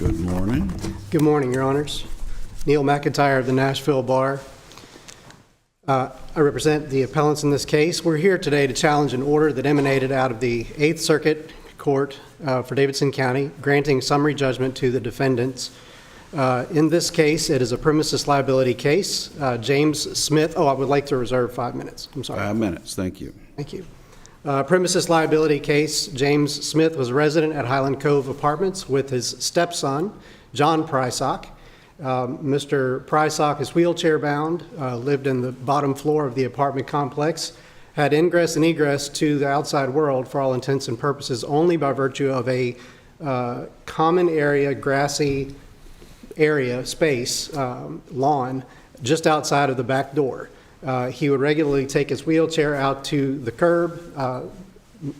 Good morning. Good morning, Your Honors. Neil McIntyre of the Nashville Bar. I represent the appellants in this case. We're here today to challenge an order that emanated out of the 8th Circuit Court for Davidson County, granting summary judgment to the defendants. In this case, it is a premises liability case. James Smith, I would like to reserve 5 minutes. I'm sorry. 5 minutes, thank you. Thank you. Premises liability case, James Smith was a resident at Highland Cove Apartments with his stepson, John Prysock. Mr. Prysock is wheelchair bound, lived in the bottom floor of the apartment complex, had ingress and egress to the outside world for all intents and purposes only by virtue of a common area, grassy area, space, lawn, just outside of the back door. He would regularly take his wheelchair out to the curb,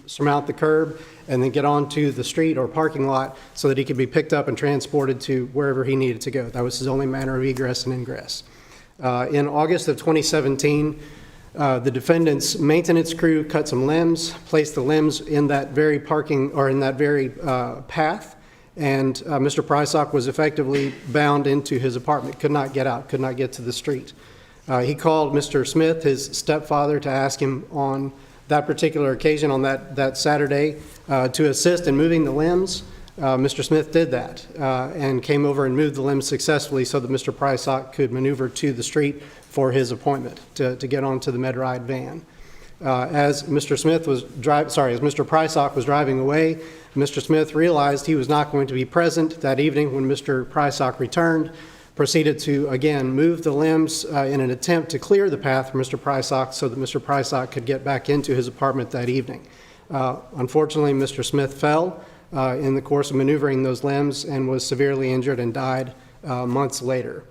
surmount the curb, and then get onto the street or parking lot so that he could be picked up and transported to wherever he needed to go. That was his only manner of egress and ingress. In August of 2017, the defendant's maintenance crew cut some limbs, placed the limbs in that very path, and Mr. Prysock was effectively bound into his apartment, could not get out, could not get to the street. He called Mr. Smith, his stepfather, to ask him on that particular occasion, on that Saturday, to assist in moving the limbs. Mr. Smith did that and came over and moved the limbs successfully so that Mr. Prysock could maneuver to the street for his appointment to get onto the MedRide van. As Mr. Prysock was driving away, Mr. Smith realized he was not going to be present that evening when Mr. Prysock returned, proceeded to again move the limbs in an attempt to clear the path for Mr. Prysock so that Mr. Prysock could get back into his apartment that evening. Unfortunately, Mr. Smith fell in the course of maneuvering those limbs and was severely injured and died months later.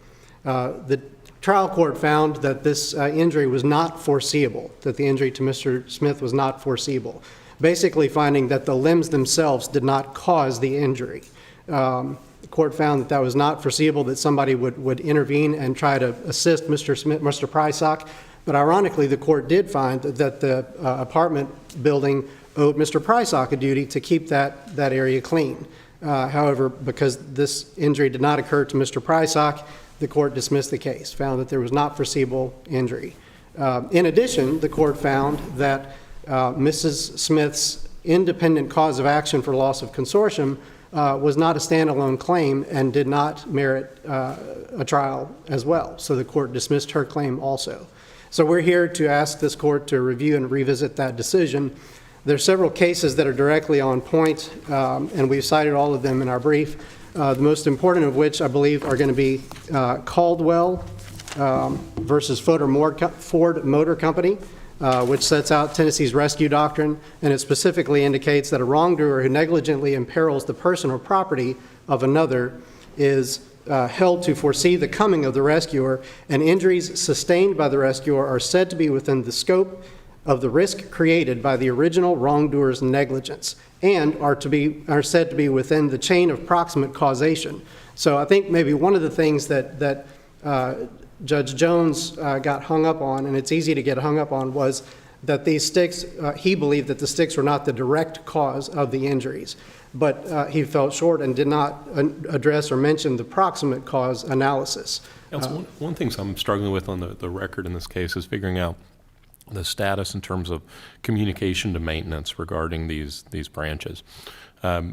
The trial court found that this injury was not foreseeable, that the injury to Mr. Smith was not foreseeable, basically finding that the limbs themselves did not cause the injury. The court found that was not foreseeable, that somebody would intervene and try to assist Mr. Prysock. But ironically, the court did find that the apartment building owed Mr. Prysock a duty to keep that area clean. However, because this injury did not occur to Mr. Prysock, the court dismissed the case, found that there was not foreseeable injury. In addition, the court found that Mrs. Smith's independent cause of action for loss of consortium was not a standalone claim and did not merit a trial as well. So the court dismissed her claim also. So we're here to ask this court to review and revisit that decision. There's several cases that are directly on point, and we've cited all of them in our brief. The most important of which I believe are going to be Caldwell versus Ford Motor Company, which sets out Tennessee's rescue doctrine, and it specifically indicates that a wrongdoer who negligently imperils the person or property of another is held to foresee the coming of the rescuer, and injuries sustained by the rescuer are said to be within the scope of the risk created by the original wrongdoer's negligence and are said to be within the chain of proximate causation. So I think maybe one of the things that Judge Jones got hung up on, and it's easy to get hung up on, was that these sticks, he believed that the sticks were not the direct cause of the injuries, but he fell short and did not address or mention the proximate cause analysis. Counsel, one thing I'm struggling with on the record in this case is figuring out the status in terms of communication to maintenance regarding these branches. I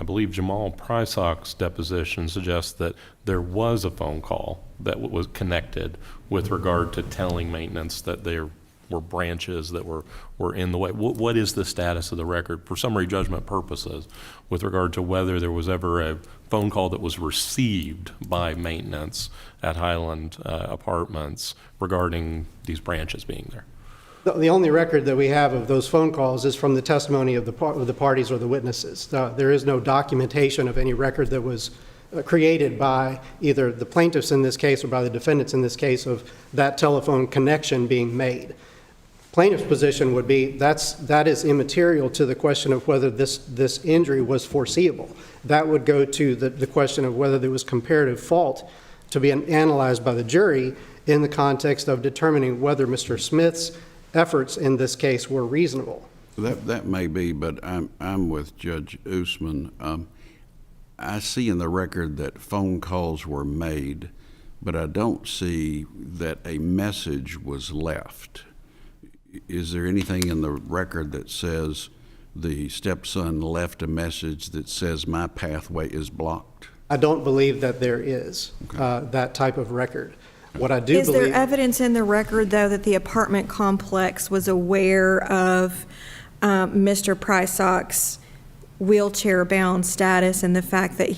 believe Jamal Prysock's deposition suggests that there was a phone call that was connected with regard to telling maintenance that there were branches that were in the way. What is the status of the record for summary judgment purposes with regard to whether there was ever a phone call that was received by maintenance at Highland Apartments regarding these branches being there? The only record that we have of those phone calls is from the testimony of the parties or the witnesses. There is no documentation of any record that was created by either the plaintiffs in this case or by the defendants in this case of that telephone connection being made. Plaintiff's position would be that is immaterial to the question of whether this injury was foreseeable. That would go to the question of whether there was comparative fault to be analyzed by the jury in the context of determining whether Mr. Smith's efforts in this case were reasonable. That may be, but I'm with Judge Usman. I see in the record that phone calls were made, but I don't see that a message was left. Is there anything in the record that says the stepson left a message that says my pathway is blocked? I don't believe that there is that type of record. What I do Is believe... there evidence in the record, though, that the apartment complex was aware of Mr. Prysock's wheelchair-bound status and the fact that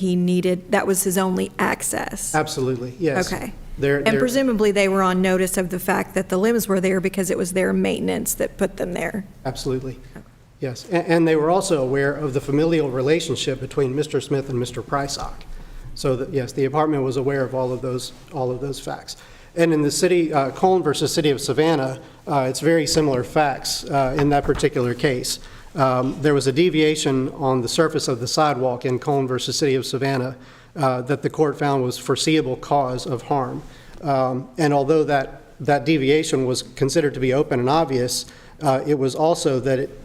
that was his only access? Absolutely, yes. Okay. And presumably they were on notice of the fact that the limbs were there because it was their maintenance that put them there? Absolutely, yes. And they were also aware of the familial relationship between Mr. Smith and Mr. Prysock. So, yes, the apartment was aware of all of those facts. And in the city, Cone versus City of Savannah, it's very similar facts in that particular case. There was a deviation on the surface of the sidewalk in Cone versus City of Savannah that the court found was foreseeable cause of harm. And although that deviation was considered to be open and obvious, it was also that it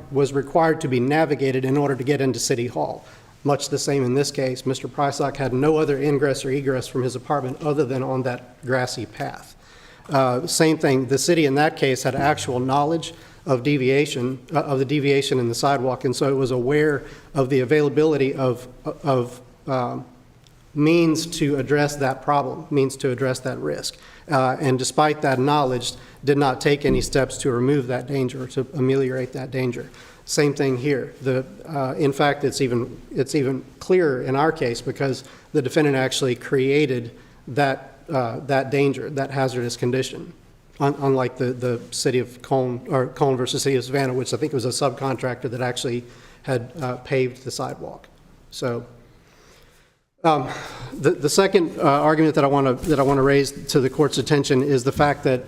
was required to be navigated in order to get into City Hall. Much the same in this case. Mr. Prysock had no other ingress or egress from his apartment other than on that grassy path. Same thing, the city in that case had actual knowledge of the deviation in the sidewalk, and so it was aware of the availability of means to address that problem, means to address that risk. And despite that knowledge, did not take any steps to remove that danger, to ameliorate that danger. Same thing here. In fact, it's even clearer in our case because the defendant actually created that danger, that hazardous condition, unlike the city of Cone, or Cone versus City of Savannah, which I think was a subcontractor that actually had paved the sidewalk. So the second argument that I want to raise to the court's attention is the fact that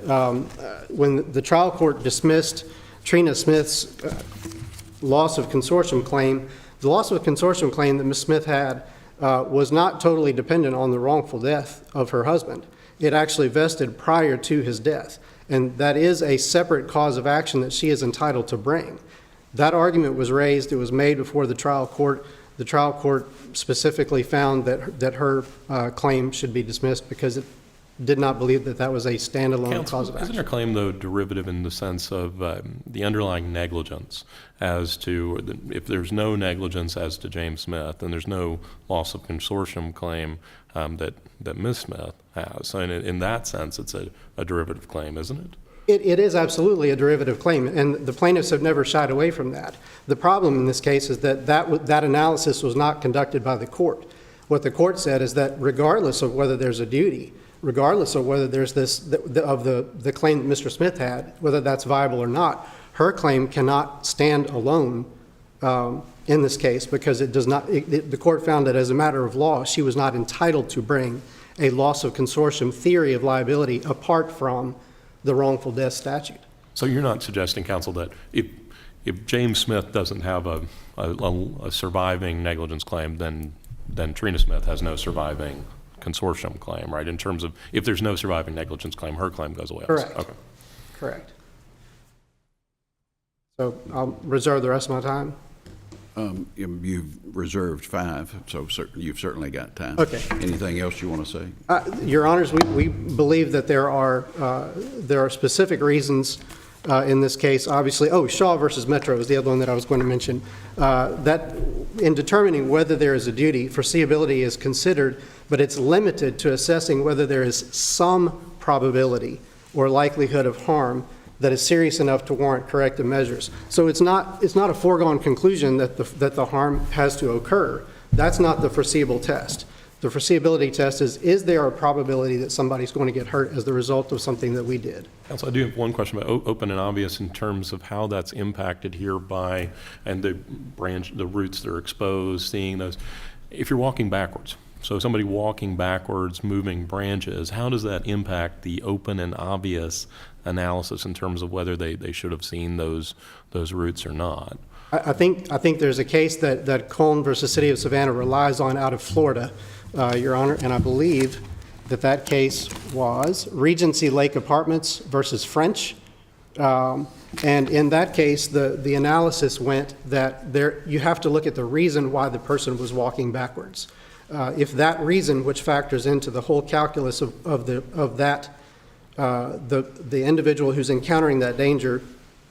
when the trial court dismissed Trina Smith's loss of consortium claim, the loss of consortium claim that Ms. Smith had was not totally dependent on the wrongful death of her husband. It actually vested prior to his death, and that is a separate cause of action that she is entitled to bring. That argument was raised, it was made before the trial court. The trial court specifically found that her claim should be dismissed because it did not believe that was a standalone cause of action. Isn't her claim, though, derivative in the sense of the underlying negligence as to, if there's no negligence as to James Smith, then there's no loss of consortium claim that Ms. Smith has. So in that sense, it's a derivative claim, isn't it? It is absolutely a derivative claim, and the plaintiffs have never shied away from that. The problem in this case is that analysis was not conducted by the court. What the court said is that regardless of whether there's a duty, regardless of whether there's the claim that Mr. Smith had, whether that's viable or not, her claim cannot stand alone in this case because it does not. The court found that as a matter of law, she was not entitled to bring a loss of consortium theory of liability apart from the wrongful death statute. So you're not suggesting, counsel, that if James Smith doesn't have a surviving negligence claim, then Trina Smith has no surviving consortium claim, right? In terms of if there's no surviving negligence claim, her claim goes away. Correct. Okay. Correct. So I'll reserve the rest of my time. You've reserved 5, so you've certainly got time. Okay. Anything else you want to say? Your Honors, we believe that there are specific reasons in this case. Obviously, Shaw versus Metro is the other one that I was going to mention. That in determining whether there is a duty, foreseeability is considered, but it's limited to assessing whether there is some probability or likelihood of harm that is serious enough to warrant corrective measures. So it's not a foregone conclusion that the harm has to occur. That's not the foreseeable test. The foreseeability test is there a probability that somebody's going to get hurt as the result of something that we did? Counsel, I do have one question about open and obvious in terms of how that's impacted here by, and the roots that are exposed, seeing those. If you're walking backwards, so somebody walking backwards, moving branches, how does that impact the open and obvious analysis in terms of whether they should have seen those roots or not? I think there's a case that Cone versus City of Savannah relies on out of Florida, Your Honor, and I believe that case was Regency Lake Apartments versus French. And in that case, the analysis went that you have to look at the reason why the person was walking backwards. If that reason, which factors into the whole calculus of that, the individual who's encountering that danger,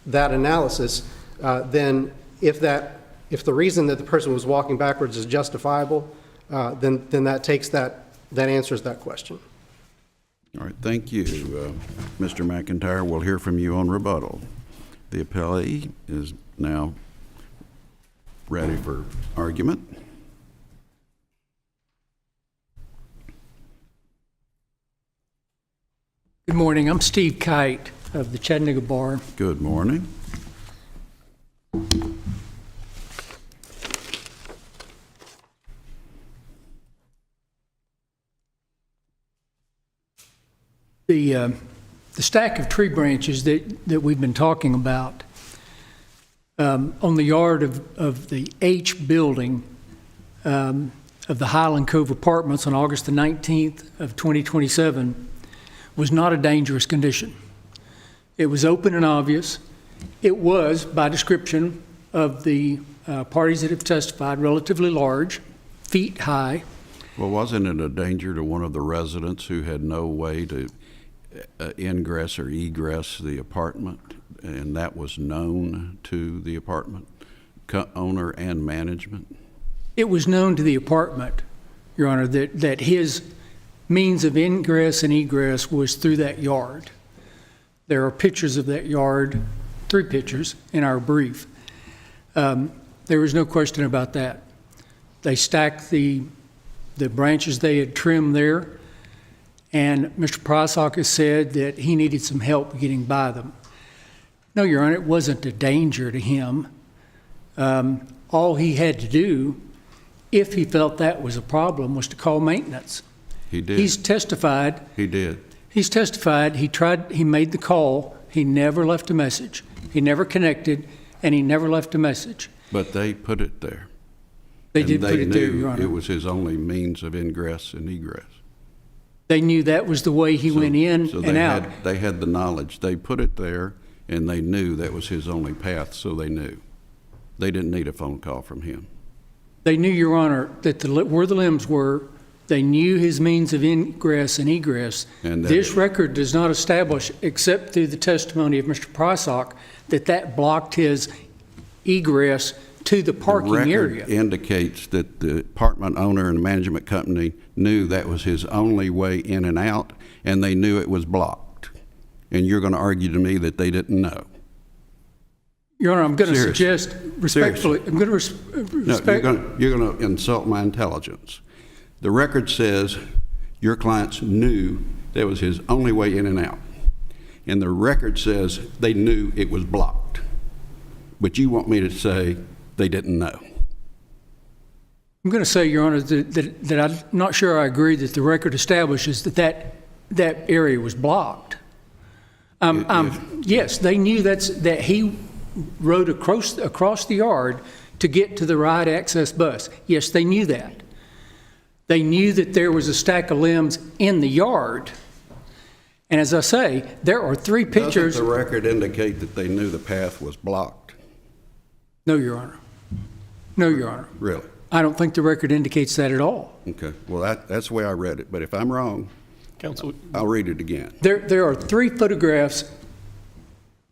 that analysis, then if the reason that the person was walking backwards is justifiable, then that answers that question. All right, thank you, Mr. McIntyre. We'll hear from you on rebuttal. The appellee is now ready for argument. Good morning. I'm Steve Kite of the Chattanooga Bar. Good morning. The stack of tree branches that we've been talking about on the yard of the H building of the Highland Cove Apartments on August the 19th of 2027 was not a dangerous condition. It was open and obvious. It was, by description of the parties that have testified, relatively large, feet high. Well, wasn't it a danger to one of the residents who had no way to ingress or egress the apartment, and that was known to the apartment owner and management? It was known to the apartment, Your Honor, that his means of ingress and egress was through that yard. There are pictures of that yard, 3 pictures in our brief. There was no question about that. They stacked the branches they had trimmed there, and Mr. Prysock has said that he needed some help getting by them. No, Your Honor, it wasn't a danger to him. All he had to do, if he felt that was a problem, was to call maintenance. He did. He's testified. He did. He's testified. He made the call. He never left a message. He never connected, and he never left a message. But they put it there. They did put it there, Your They Honor. knew it was his only means of ingress and egress. They knew that was the way he went in So and out. they had the knowledge. They put it there, and they knew that was his only path, so they knew. They didn't need a phone call from him. They knew, Your Honor, that where the limbs were, they knew his means of ingress and egress. And This record does not establish, except through the testimony of Mr. Prysock, that blocked his egress to the parking area. The record indicates that the apartment owner and the management company knew that was his only way in and out, and they knew it was blocked. And you're going to argue to me that they didn't know. Your Honor, I'm going to Seriously. suggest respectfully, I'm going to No, you're going to insult my intelligence. The record says your clients knew that was his only way in and out. And the record says they knew it was blocked. But you want me to say they didn't know. I'm going to say, Your Honor, that I'm not sure I agree that the record establishes that area was blocked. Yes, they knew that he rode across the yard to get to the right access bus. Yes, they knew that. They knew that there was a stack of limbs in the yard. And as I say, there are 3 pictures. Doesn't the record indicate that they knew the path was blocked? No, Your Honor. No, Your Honor. Really? I don't think the record indicates that at all. Okay. Well, that's the way I read it. But if I'm wrong, Counsel, I'll read it again. There are 3 photographs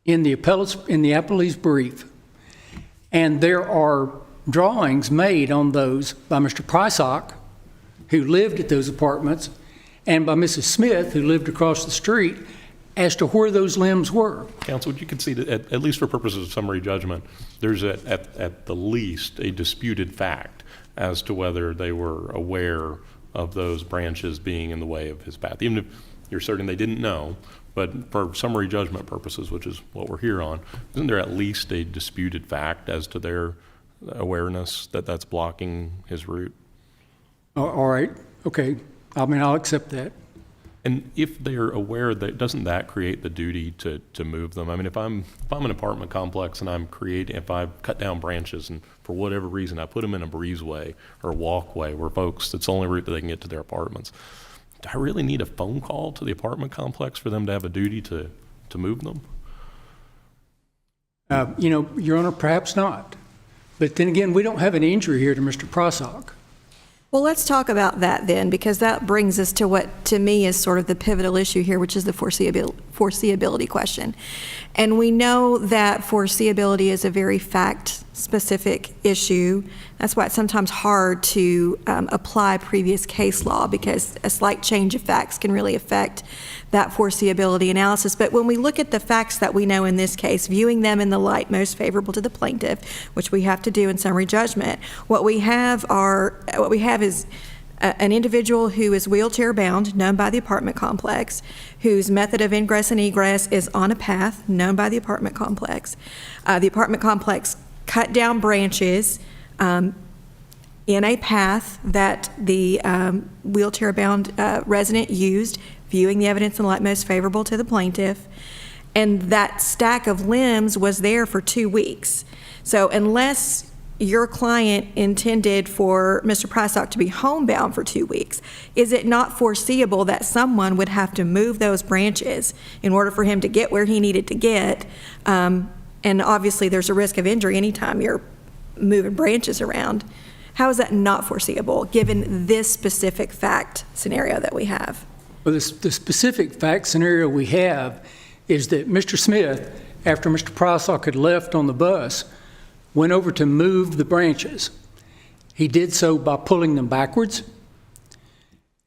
in the appellee's brief, and there are drawings made on those by Mr. Prysock, who lived at those apartments, and by Mrs. Smith, who lived across the street, as to where those limbs were. Counsel, you can see that, at least for purposes of summary judgment, there's at the least a disputed fact as to whether they were aware of those branches being in the way of his path. Even if you're certain they didn't know, but for summary judgment purposes, which is what we're here on, isn't there at least a disputed fact as to their awareness that that's blocking his route? All right, okay. I mean, I'll accept that. And if they're aware, that doesn't that create the duty to move them? I mean, if I'm an apartment complex and if I've cut down branches and for whatever reason I put them in a breezeway or walkway where folks, it's the only route that they can get to their apartments, do I really need a phone call to the apartment complex for them to have a duty to move them? Your Honor, perhaps not. But then again, we don't have an injury here to Mr. Prosock. Well, let's talk about that then, because that brings us to what, to me, is sort of the pivotal issue here, which is the foreseeability question. And we know that foreseeability is a very fact-specific issue. That's why it's sometimes hard to apply previous case law, because a slight change of facts can really affect that foreseeability analysis. But when we look at the facts that we know in this case, viewing them in the light most favorable to the plaintiff, which we have to do in summary judgment, what we have is an individual who is wheelchair bound, known by the apartment complex, whose method of ingress and egress is on a path, known by the apartment complex. The apartment complex cut down branches in a path that the wheelchair bound resident used, viewing the evidence in the light most favorable to the plaintiff, and that stack of limbs was there for 2 weeks. So unless your client intended for Mr. Prysock to be homebound for 2 weeks, is it not foreseeable that someone would have to move those branches in order for him to get where he needed to get? And obviously there's a risk of injury anytime you're moving branches around. How is that not foreseeable, given this specific fact scenario that we have? Well, the specific fact scenario we have is that Mr. Smith, after Mr. Prysock had left on the bus, went over to move the branches. He did so by pulling them backwards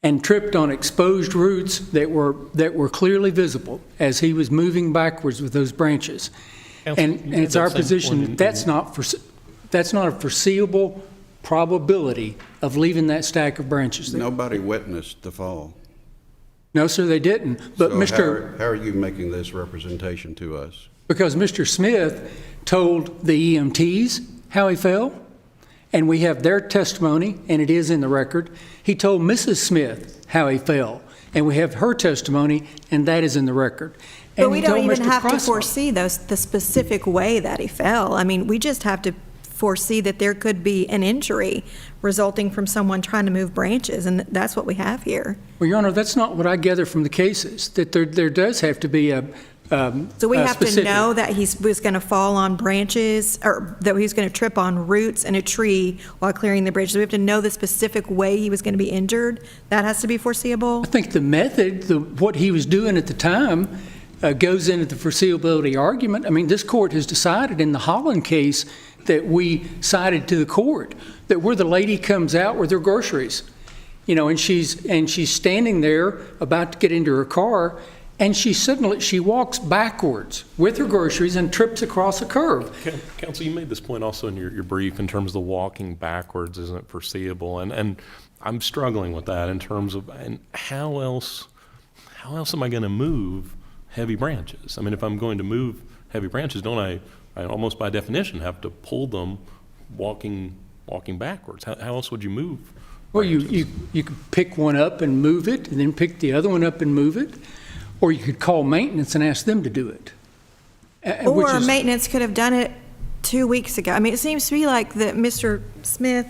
and tripped on exposed roots that were clearly visible as he was moving backwards with those branches. And it's our position that's not a foreseeable probability of leaving that stack of branches there. Nobody witnessed the fall. No, sir, they didn't. But So how are you making this representation to us? Because Mr. Smith told the EMTs how he fell, and we have their testimony, and it is in the record. He told Mrs. Smith how he fell, and we have her testimony, and that is in the record. But And we he don't told even Mr. have to Prysock. foresee the specific way that he fell. I mean, we just have to foresee that there could be an injury resulting from someone trying to move branches, and that's what we have here. Well, Your Honor, that's not what I gather from the cases, that there does have to be a So we have to specific. know that he was going to fall on branches, or that he was going to trip on roots in a tree while clearing the bridge. So we have to know the specific way he was going to be injured. That has to be foreseeable. I think the method, what he was doing at the time, goes into the foreseeability argument. I mean, this court has decided in the Highland case that we cited to the court that where the lady comes out with her groceries, and she's standing there about to get into her car, and she walks backwards with her groceries and trips across a curb. Counsel, you made this point also in your brief in terms of the walking backwards isn't foreseeable, and I'm struggling with that in terms of, and how else am I going to move heavy branches? I mean, if I'm going to move heavy branches, don't I almost by definition have to pull them walking backwards? How else would you move? Well, you could pick one up and move it, and then pick the other one up and move it, or you could call maintenance and ask them to do it. Or maintenance could have done it 2 weeks ago. I mean, it seems to me like that Mr. Smith,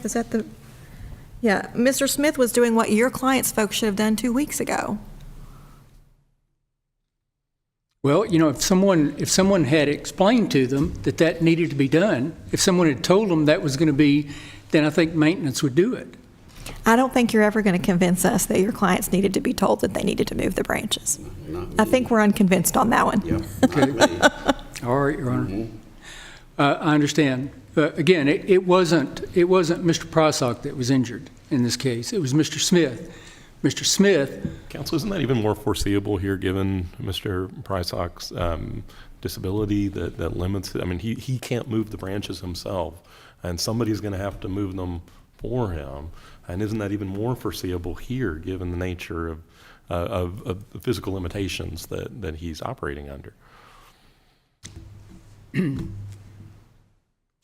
Mr. Smith was doing what your client's folks should have done 2 weeks ago. Well, if someone had explained to them that needed to be done, if someone had told them that was going to be, then I think maintenance would do it. I don't think you're ever going to convince us that your clients needed to be told that they needed to move the branches. I think we're unconvinced on that one. Yeah. Okay. All right, Your Honor. I understand. Again, it wasn't Mr. Prysock that was injured in this case. It was Mr. Smith. Mr. Smith. Counsel, isn't that even more foreseeable here, given Mr. Prysock's disability that limits it? I mean, he can't move the branches himself, and somebody's going to have to move them for him. And isn't that even more foreseeable here, given the nature of the physical limitations that he's operating under?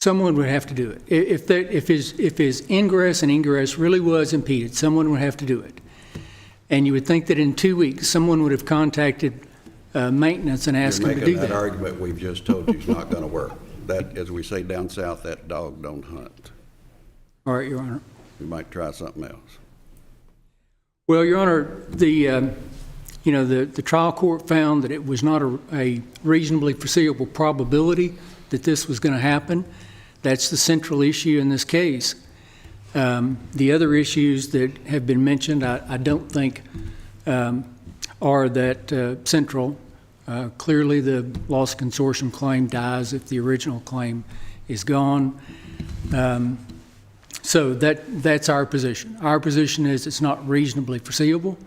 Someone would have to do it. If his ingress and egress really was impeded, someone would have to do it. And you would think that in 2 weeks, someone would have contacted maintenance and asked them to do You're making that. that argument we've just told you is not going to work. That, as we say down south, that dog don't hunt. All right, Your Honor. We might try something else. Well, Your Honor, the trial court found that it was not a reasonably foreseeable probability that this was going to happen. That's the central issue in this case. The other issues that have been mentioned, I don't think are that central. Clearly, the loss consortium claim dies if the original claim is gone. So that's our position. Our position is it's not reasonably foreseeable.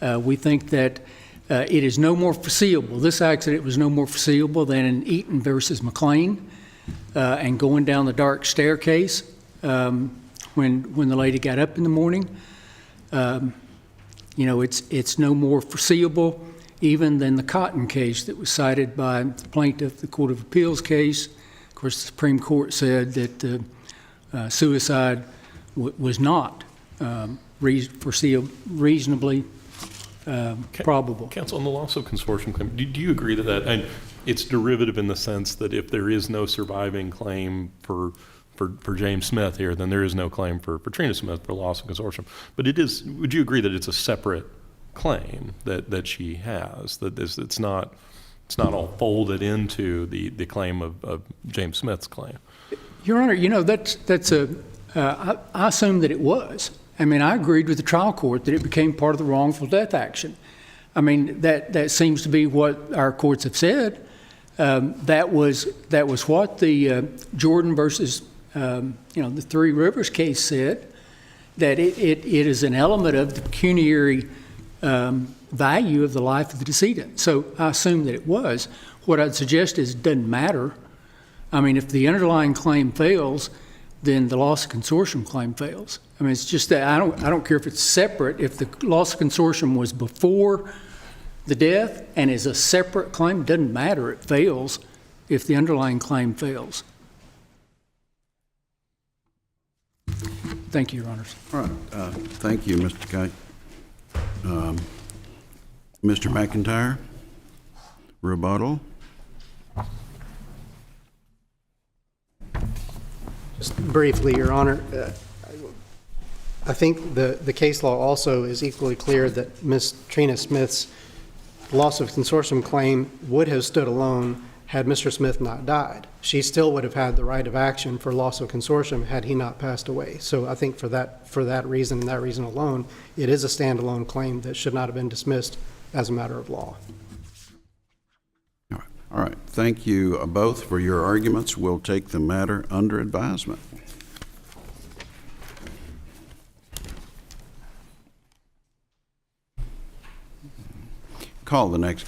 We think that it is no more foreseeable. This accident was no more foreseeable than in Eaton versus McLean and going down the dark staircase when the lady got up in the morning. It's no more foreseeable even than the Cotton case that was cited by the plaintiff, the Court of Appeals case. Of course, the Supreme Court said that suicide was not reasonably probable. Counsel, on the loss of consortium claim, do you agree to that? And it's derivative in the sense that if there is no surviving claim for James Smith here, then there is no claim for Trina Smith for loss of consortium. But would you agree that it's a separate claim that she has, that it's not all folded into the claim of James Smith's claim? Your Honor, I assume that it was. I mean, I agreed with the trial court that it became part of the wrongful death action. I mean, that seems to be what our courts have said. That was what the Jordan versus the Three Rivers case said, that it is an element of the pecuniary value of the life of the decedent. So I assume that it was. What I'd suggest is it doesn't matter. I mean, if the underlying claim fails, then the loss of consortium claim fails. I mean, it's just that I don't care if it's separate. If the loss of consortium was before the death and is a separate claim, it doesn't matter. It fails if the underlying claim fails. Thank you, Your Honors. All right. Thank you, Mr. Kite. Mr. McIntyre, rebuttal. Just briefly, Your Honor, I think the case law also is equally clear that Ms. Trina Smith's loss of consortium claim would have stood alone had Mr. Smith not died. She still would have had the right of action for loss of consortium had he not passed away. So I think for that reason and that reason alone, it is a standalone claim that should not have been dismissed as a matter of law. All right. Thank you both for your arguments. We'll take the matter under advisement. Call the next